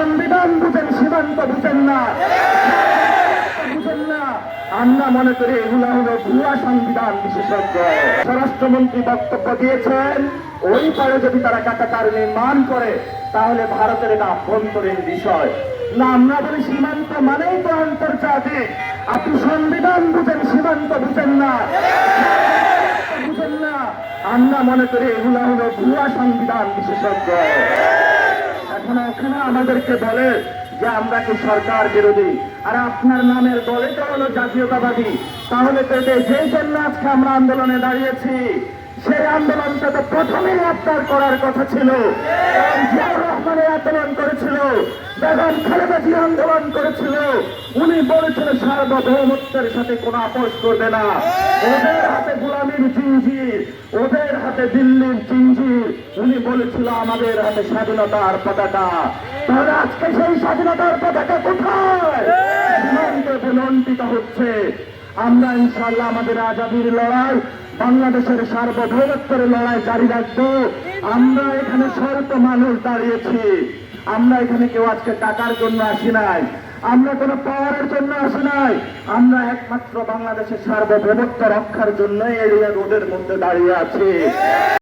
সংবিধান বুঝেন, সীমান্ত বুঝেন না, বুঝেন না। আমরা মনে করি এগুলা হলো ভুয়া সংবিধান বিশেষজ্ঞ। স্বরাষ্ট্রমন্ত্রী বক্তব্য দিয়েছেন, ওই পারে যদি তারা কাটাতার নির্মাণ করে তাহলে ভারতের এটা আভ্যন্তরীণ বিষয় না। আমরা বলি সীমান্ত মানেই তো আন্তর্জাতিক। আপনি সংবিধান বুঝেন, সীমান্ত বুঝেন না, বুঝেন না। আমরা মনে করি এগুলা হলো ভুয়া সংবিধান বিশেষজ্ঞ। এখন ওখানে আমাদেরকে বলে যে আমরা কি সরকার বিরোধী, আর আপনার নামের দলটা হলো জাতীয়তাবাদী। তাহলে তো যেই জন্য আজকে আমরা আন্দোলনে দাঁড়িয়েছি, সেই আন্দোলনটা তো প্রথমেই আপনার করার কথা ছিল। জিয়াউর রহমানের আন্দোলন করেছিল, বেগম খালেদা জিয়া আন্দোলন করেছিল। উনি বলেছিল সার্বভৌমত্বের সাথে কোনো আপোষ করবে না। ওদের হাতে গোলামীর জিঞ্জির, ওদের হাতে দিল্লির জিঞ্জির। উনি বলেছিল আমাদের হাতে স্বাধীনতার পতাকা। তাহলে আজকে সেই স্বাধীনতার পতাকা কোথায়? সীমান্তে বুলন্ডিত হচ্ছে। আমরা ইনশাআল্লাহ আমাদের আজাদির লড়াই, বাংলাদেশের সার্বভৌমত্বের লড়াই জারি রাখবো। আমরা এখানে স্বল্প মানুষ দাঁড়িয়েছি। আমরা এখানে কেউ আজকে টাকার জন্য আসি নাই, আমরা কোনো পাওয়ারের জন্য আসি নাই। আমরা একমাত্র বাংলাদেশের সার্বভৌমত্ব রক্ষার জন্য এই রোডের মধ্যে দাঁড়িয়ে আছি।